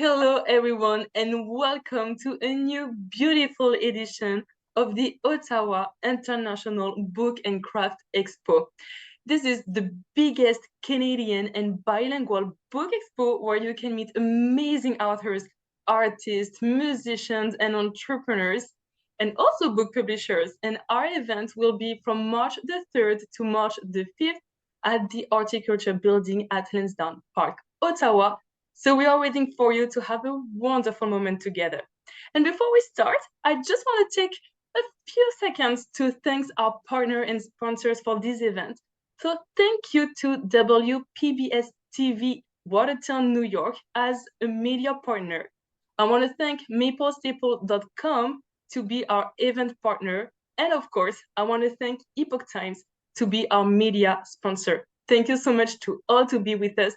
Hello, everyone, and welcome to a new beautiful edition of the Ottawa International Book and Craft Expo. This is the biggest Canadian and bilingual book expo where you can meet amazing authors, artists, musicians, and entrepreneurs, and also book publishers. And our event will be from March the 3rd to March the 5th at the Horticulture Building at Lansdowne Park, Ottawa. So we are waiting for you to have a wonderful moment together. And before we start, I just want to take a few seconds to thank our partner and sponsors for this event. So thank you to WPBS TV Watertown, New York as a media partner. I want to thank maplestaple.com to be our event partner. And of course, I want to thank Epoch Times to be our media sponsor. Thank you so much to all to be with us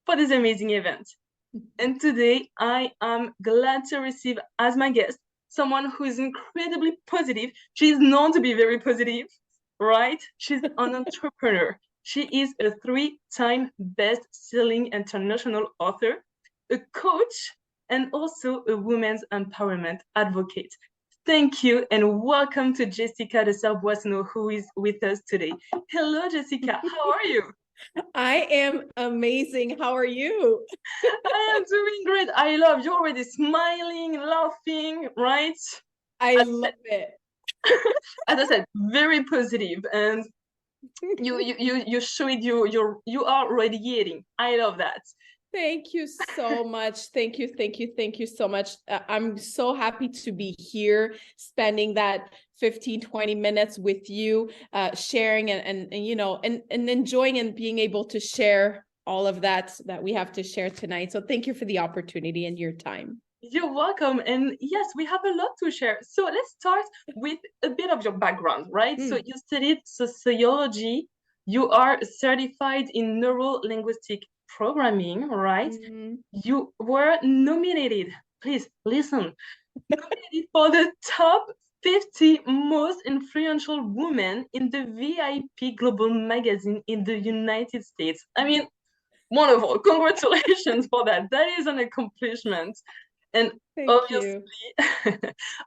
for this amazing event. And today I am glad to receive as my guest someone who is incredibly positive. She is known to be very positive, right? She's an entrepreneur. She is a 3-time best-selling international author, a coach, and also a women's empowerment advocate. Thank you and welcome to Jessica de Serre Boissnneault, who is with us today. Hello, Jessica. How are you? I am amazing. How are you? I am doing great. I love you already smiling, laughing, right? I love it. As I said, very positive, and you show it. You are radiating. I love that. Thank you so much. Thank you so much. I'm so happy to be here, spending that 15, 20 minutes with you, sharing and enjoying and being able to share all of that we have to share tonight. So thank you for the opportunity and your time. You're welcome. And yes, we have a lot to share. So let's start with a bit of your background, right? So you studied sociology. You are certified in neuro-linguistic programming, right? You were nominated, please listen, nominated for the top 50 most influential women in the VIP Global magazine in the United States. I mean, wonderful. Congratulations for that. That is an accomplishment. And obviously,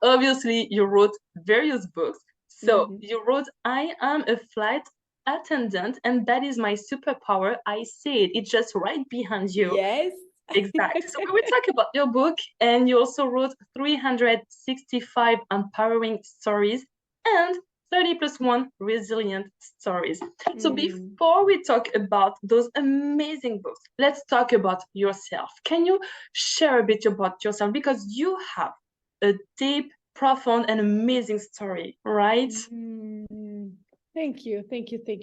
obviously, you wrote various books. So you wrote, I am a flight attendant, and that is my superpower. I say it. It's just right behind you. Yes. Exactly. So we will talk about your book, and you also wrote 365 empowering stories and 30+1 resilient stories. So before we talk about those amazing books, let's talk about yourself. Can you share a bit about yourself? Because you have a deep, profound, and amazing story, right? Thank you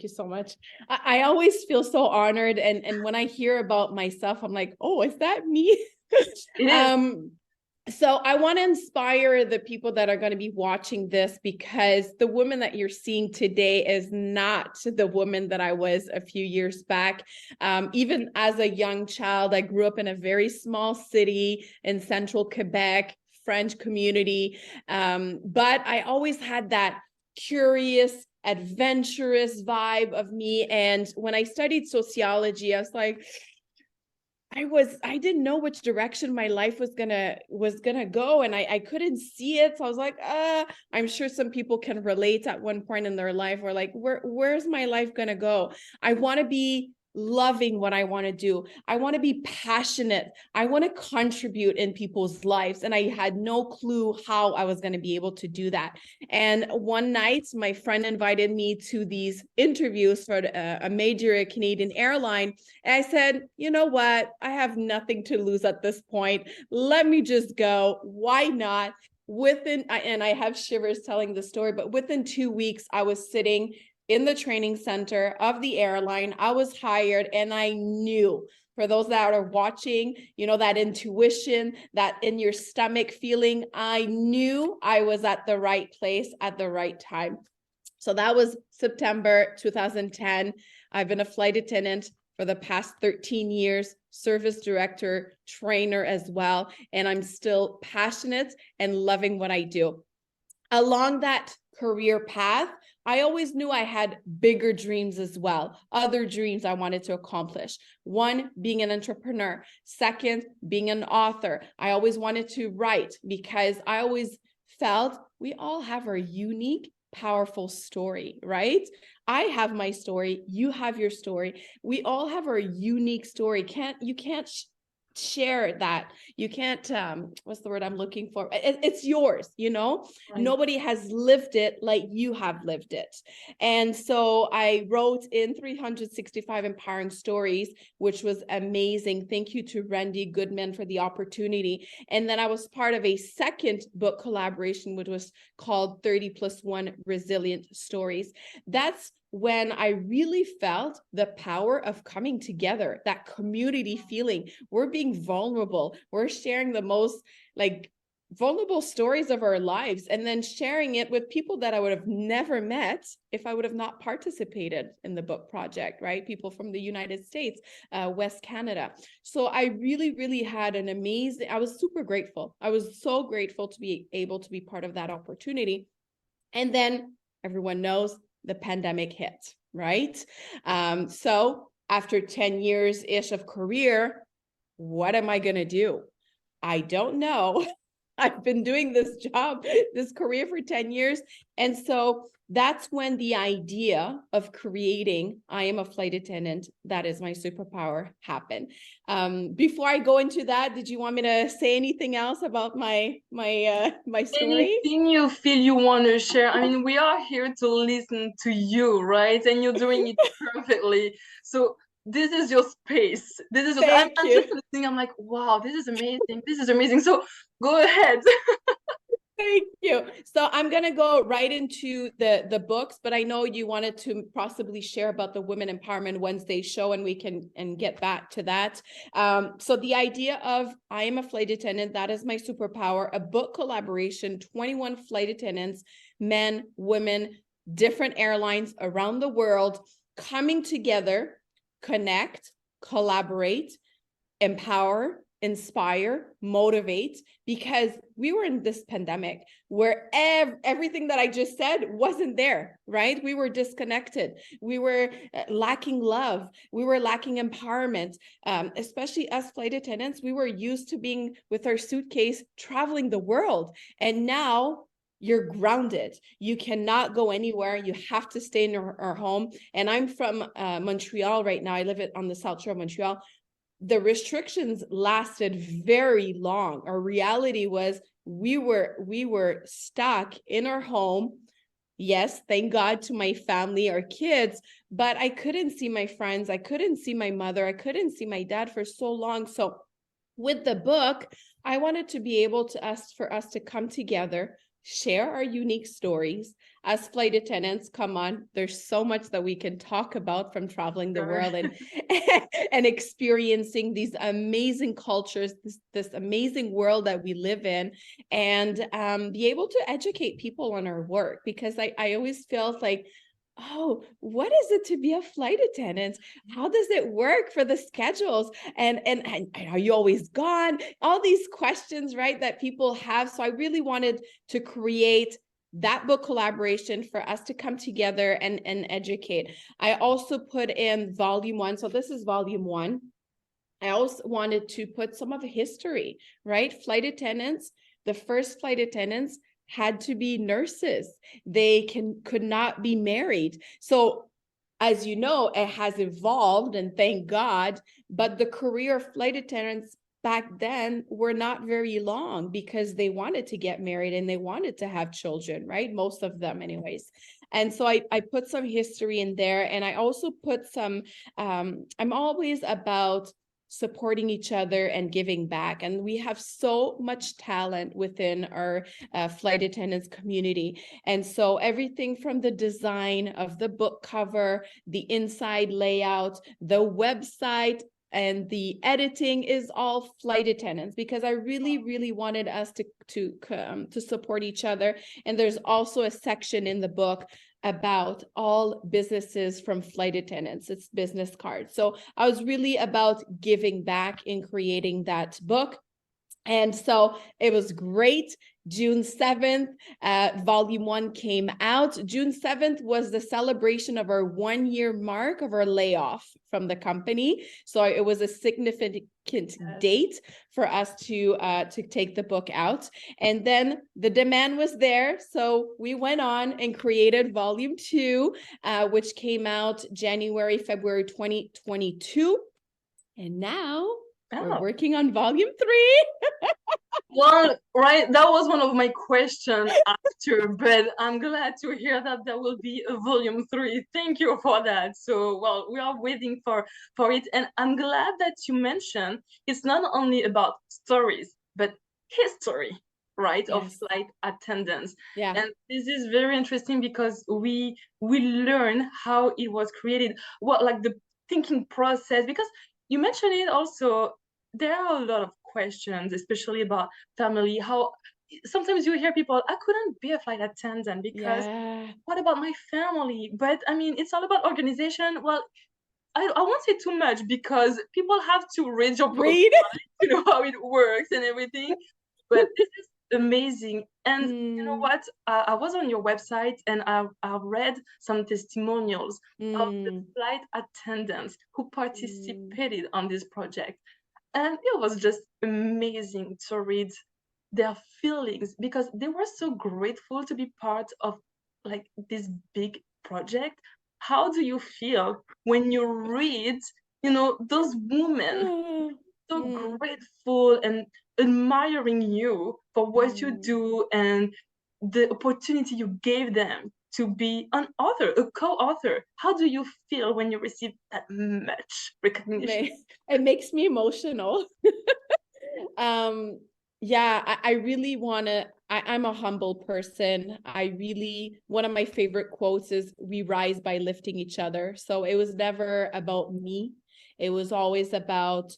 so much. I always feel so honored, and when I hear about myself, I'm like, oh, is that me? It is. So I want to inspire the people that are going to be watching this, because the woman that you're seeing today is not the woman that I was a few years back. Even as a young child, I grew up in a very small city in central Quebec, French community, but I always had that curious, adventurous vibe of me. And when I studied sociology, I was like, I didn't know which direction my life was gonna go, and I couldn't see it. So I was like, I'm sure some people can relate at one point in their life, or like, where's my life gonna go? I want to be loving what I want to do. I want to be passionate. I want to contribute in people's lives. And I had no clue how I was going to be able to do that. And one night, my friend invited me to these interviews for a major Canadian airline. And I said, you know what? I have nothing to lose at this point. Let me just go. Why not? And I have shivers telling the story, but within 2 weeks, I was sitting in the training center of the airline. I was hired, and I knew, for those that are watching, you know, that intuition, that in your stomach feeling, I knew I was at the right place at the right time. So that was September 2010. I've been a flight attendant for the past 13 years, service director, trainer as well, and I'm still passionate and loving what I do. Along that career path, I always knew I had bigger dreams as well, other dreams I wanted to accomplish. One, being an entrepreneur. Second, being an author. I always wanted to write because I always felt we all have our unique, powerful story, right? I have my story, you have your story. We all have our unique story. You can't share that. You can't what's the word I'm looking for? It's yours, you know. Right. Nobody has lived it like you have lived it. And so I wrote in 365 empowering stories, which was amazing. Thank you to Randy Goodman for the opportunity. And then I was part of a second book collaboration, which was called 30+1 Resilient Stories. That's when I really felt the power of coming together, that community feeling. We're being vulnerable. We're sharing the most like vulnerable stories of our lives, and then sharing it with people that I would have never met if I would have not participated in the book project, right? People from the United States, West Canada. So I really, really had an amazing, I was super grateful. I was so grateful to be able to be part of that opportunity. And then everyone knows the pandemic hit, right? So after 10 years-ish of career, what am I going to do? I don't know. I've been doing this job, this career for 10 years. And so that's when the idea of creating I Am a Flight Attendant, that is my superpower, happened. Before I go into that, did you want me to say anything else about my story? Anything you feel you want to share? I mean, we are here to listen to you, right? And you're doing it perfectly. So this is your space. This is your, I'm Thank you. just listening. I'm like, wow, this is amazing. This is amazing. So go ahead. Thank you. So I'm going to go right into the books, but I know you wanted to possibly share about the Women Empowerment Wednesday show, and we can get back to that. So the idea of I Am a Flight Attendant, that is my superpower, a book collaboration, 21 flight attendants, men, women, different airlines around the world coming together, connect, collaborate, empower, inspire, motivate, because we were in this pandemic where everything that I just said wasn't there, right? We were disconnected. We were lacking love. We were lacking empowerment, especially as flight attendants. We were used to being with our suitcase, traveling the world. And now you're grounded. You cannot go anywhere. You have to stay in our home. And I'm from Montreal right now. I live on the South Shore of Montreal. The restrictions lasted very long. Our reality was we were stuck in our home. Yes, thank God to my family, our kids, but I couldn't see my friends. I couldn't see my mother. I couldn't see my dad for so long. So with the book, I wanted to be able to for us to come together, share our unique stories. As flight attendants, come on, there's so much that we can talk about from traveling the world and and experiencing these amazing cultures, this amazing world that we live in, and be able to educate people on our work, because I always felt like, oh, what is it to be a flight attendant? How does it work for the schedules? And are you always gone? All these questions, right, that people have. So I really wanted to create that book collaboration for us to come together and educate. I also put in volume 1. So this is volume 1. I also wanted to put some of the history, right? Flight attendants, the first flight attendants had to be nurses. They could not be married. So as you know, it has evolved, and thank God, but the career of flight attendants back then were not very long because they wanted to get married and they wanted to have children, right? Most of them anyways. And so I put some history in there, and I also put some, I'm always about supporting each other and giving back. And we have so much talent within our flight attendants community. And so everything from the design of the book cover, the inside layout, the website, and the editing is all flight attendants, because I really, really wanted us to support each other. And there's also a section in the book about all businesses from flight attendants. It's business cards. So I was really about giving back in creating that book. And so it was great. June 7th, volume 1 came out. June 7th was the celebration of our 1-year mark of our layoff from the company. So it was a significant date for us to take the book out. And then the demand was there. So we went on and created volume 2, which came out February 2022. And now we're working on volume 3. Well, right, that was one of my questions after, but I'm glad to hear that there will be a volume 3. Thank you for that. So, well, we are waiting for it, and I'm glad that you mentioned it's not only about stories, but history, right, Yes. of flight attendants. Yeah. And this is very interesting because we learn how it was created, what like the thinking process, because you mentioned it also. There are a lot of questions, especially about family. How sometimes you hear people, I couldn't be a flight attendant because what about my family? But I mean, it's all about organization. Well, I won't say too much because people have to read your book to know how it works and everything. But this is amazing. And you know what? I was on your website and I read some testimonials of the flight attendants who participated on this project. And it was just amazing to read their feelings because they were so grateful to be part of like this big project. How do you feel when you read, those women so grateful and admiring you for what you do and the opportunity you gave them to be an author, a co-author? How do you feel when you receive that much recognition? It makes me emotional. Yeah, I really want to, I'm a humble person. One of my favorite quotes is, we rise by lifting each other. So it was never about me. It was always about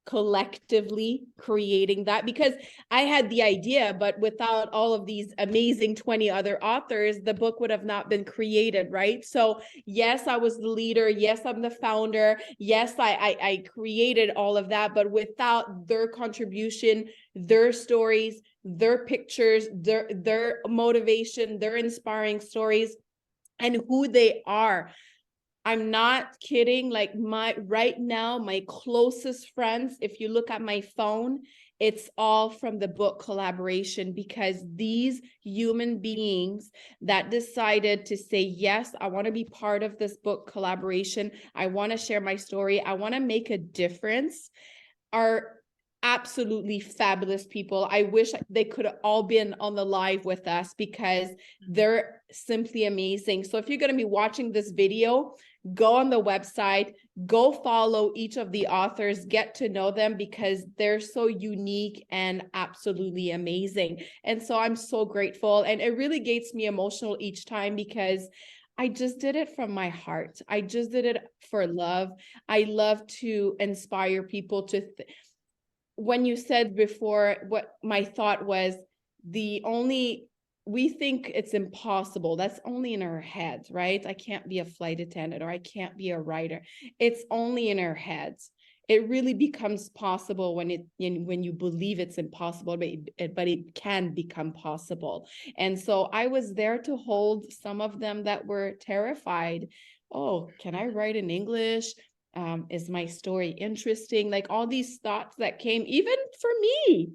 collectively creating that, because I had the idea, but without all of these amazing 20 other authors, the book would have not been created, right? So yes, I was the leader. Yes, I'm the founder. Yes, I created all of that, but without their contribution, their stories, their pictures, their motivation, their inspiring stories, and who they are. I'm not kidding. Like right now, my closest friends, if you look at my phone, it's all from the book collaboration, because these human beings that decided to say, yes, I want to be part of this book collaboration. I want to share my story. I want to make a difference, are absolutely fabulous people. I wish they could have all been on the live with us, because they're simply amazing. So if you're going to be watching this video, go on the website, go follow each of the authors, get to know them, because they're so unique and absolutely amazing. And so I'm so grateful, and it really gets me emotional each time, because I just did it from my heart. I just did it for love. I love to inspire people to when you said before, what my thought was, we think it's impossible. That's only in our heads, right? I can't be a flight attendant, or I can't be a writer. It's only in our heads. It really becomes possible when you believe it's impossible, but it can become possible. And so I was there to hold some of them that were terrified. Oh, can I write in English? Is my story interesting? Like all these thoughts that came, even for me,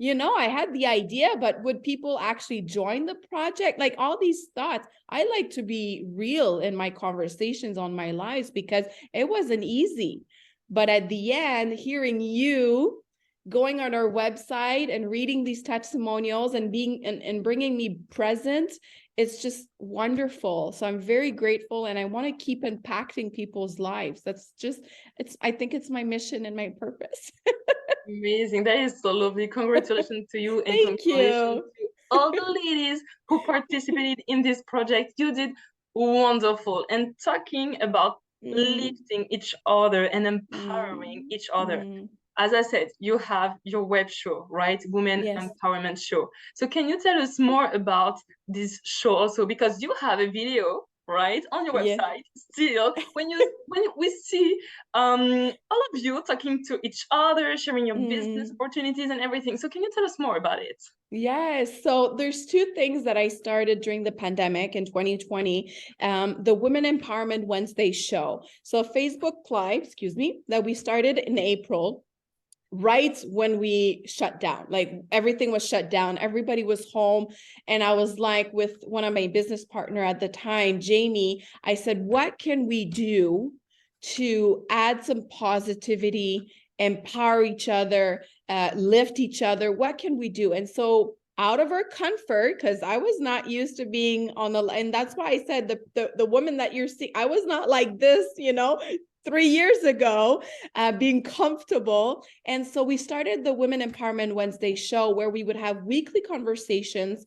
I had the idea, but would people actually join the project? Like all these thoughts. I like to be real in my conversations on my lives, because it wasn't easy. But at the end, hearing you going on our website and reading these testimonials and and bringing me present, it's just wonderful. So I'm very grateful, and I want to keep impacting people's lives. I think it's my mission and my purpose. Amazing. That is so lovely. Congratulations to you, and Thank congratulations you. to all the ladies who participated in this project. You did wonderful. And talking about lifting each other and empowering each other. As I said, you have your web show, right? Women Empowerment Show. So can you tell us more about this show also? Because you have a video right, on your Yeah. website. Still, when we see all of you talking to each other, sharing your business opportunities and everything. So can you tell us more about it? Yes. So there's two things that I started during the pandemic in 2020. The Women Empowerment Wednesday show. So Facebook Live, excuse me, that we started in April, right when we shut down. Like everything was shut down, everybody was home. And I was like, with one of my business partner at the time, Jamie, I said, what can we do to add some positivity, empower each other, lift each other? What can we do? And so out of our comfort, because I was not used to being on the, and that's why I said the woman that you're seeing, I was not like this, 3 years ago, being comfortable. And so we started the Women Empowerment Wednesday show, where we would have weekly conversations,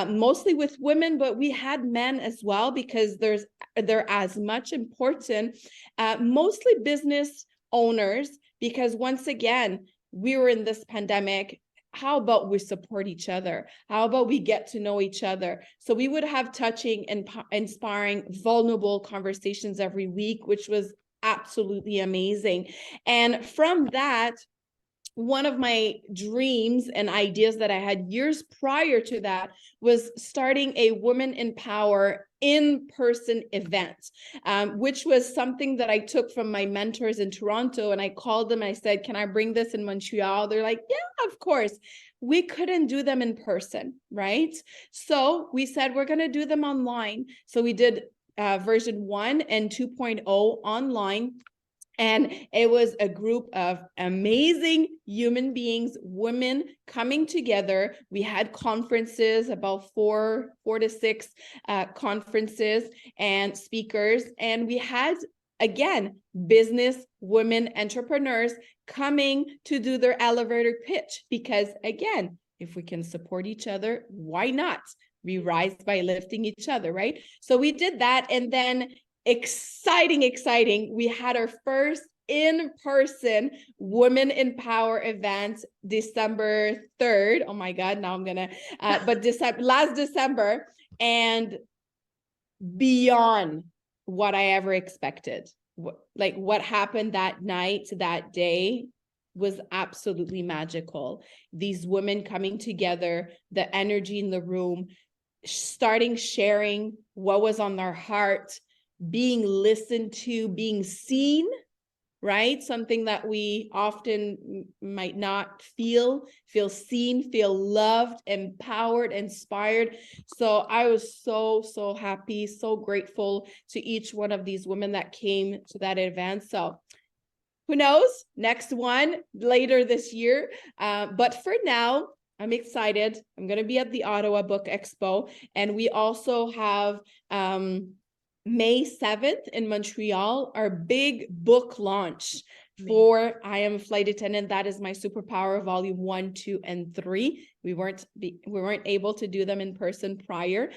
mostly with women, but we had men as well, because they're as much important, mostly business owners, because once again, we were in this pandemic. How about we support each other? How about we get to know each other? So we would have touching and inspiring, vulnerable conversations every week, which was absolutely amazing. And from that, one of my dreams and ideas that I had years prior to that was starting a Women in Power in-person event, which was something that I took from my mentors in Toronto. And I called them and I said, can I bring this in Montreal? They're like, yeah, of course. We couldn't do them in person, right? So we said, we're going to do them online. So we did version 1 and 2.0 online. And it was a group of amazing human beings, women coming together. We had conferences, about four to six conferences and speakers. And we had, again, business women entrepreneurs coming to do their elevator pitch. Because again, if we can support each other, why not? We rise by lifting each other, right? So we did that. And then exciting. We had our first in-person Women in Power event December 3rd. Oh my God, now I'm gonna, but last December, and beyond what I ever expected. Like what happened that night, that day, was absolutely magical. These women coming together, the energy in the room, starting sharing what was on their heart, being listened to, being seen, right? Something that we often might not feel seen, feel loved, empowered, inspired. So I was so happy, so grateful to each one of these women that came to that event. So who knows, next one later this year. But for now, I'm excited. I'm going to be at the Ottawa Book Expo. And we also have May 7th in Montreal, our big book launch for I Am a Flight Attendant. That is my superpower, volume 1, 2, and 3. We weren't able to do them in person prior.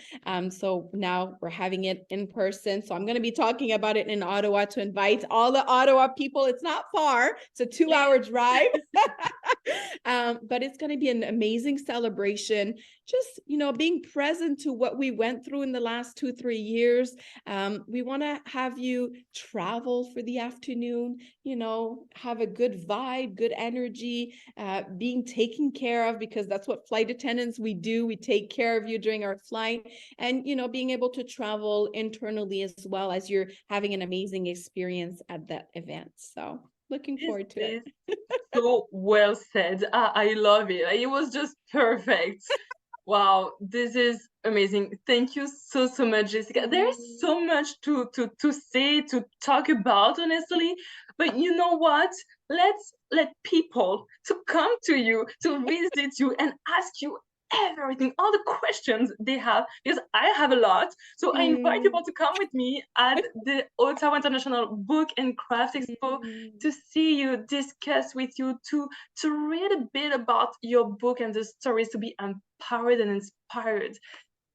So now we're having it in person. So I'm going to be talking about it in Ottawa to invite all the Ottawa people. It's not far. It's a 2-hour drive. But it's going to be an amazing celebration. Just, being present to what we went through in the last 2-3 years. We want to have you travel for the afternoon, have a good vibe, good energy, being taken care of, because that's what flight attendants, we do. We take care of you during our flight, and, being able to travel internally as well, as you're having an amazing experience at that event. So looking forward to it. So well said. I love it. It was just perfect. Wow, this is amazing. Thank you so much, Jessica. There's so much to say, to talk about, honestly. But you know what? Let's let people to come to you, to visit you, and ask you everything, all the questions they have, because I have a lot. So I invite people to come with me at the Ottawa International Book and Craft Expo to see you, discuss with you, to read a bit about your book and the stories, to be empowered and inspired.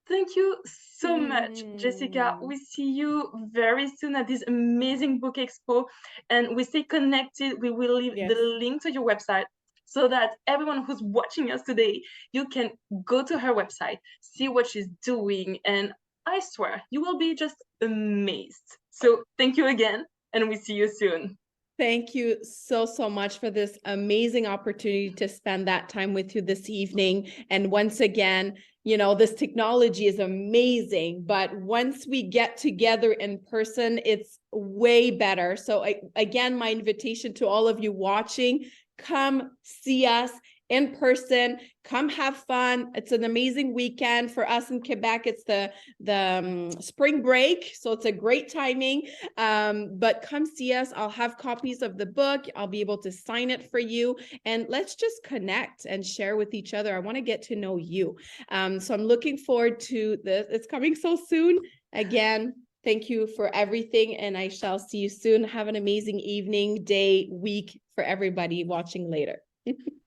Thank you so much, Jessica. We see you very soon at this amazing book expo, and we stay connected. We will leave the link to your website so that everyone who's watching us today, you can go to her website, see what she's doing, and I swear you will be just amazed. So thank you again, and we see you soon. Thank you so, so much for this amazing opportunity to spend that time with you this evening. And once again, you know, this technology is amazing, but once we get together in person, it's way better. So again, my invitation to all of you watching, come see us in person, come have fun. It's an amazing weekend for us in Quebec. It's the spring break, so it's a great timing. But come see us. I'll have copies of the book. I'll be able to sign it for you, and let's just connect and share with each other. I want to get to know you. So I'm looking forward to this. It's coming so soon. Again, thank you for everything, and I shall see you soon. Have an amazing evening, day, week for everybody watching later.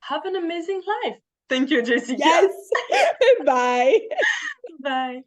Have an amazing life. Thank you, Jessica. Yes. Bye. Bye.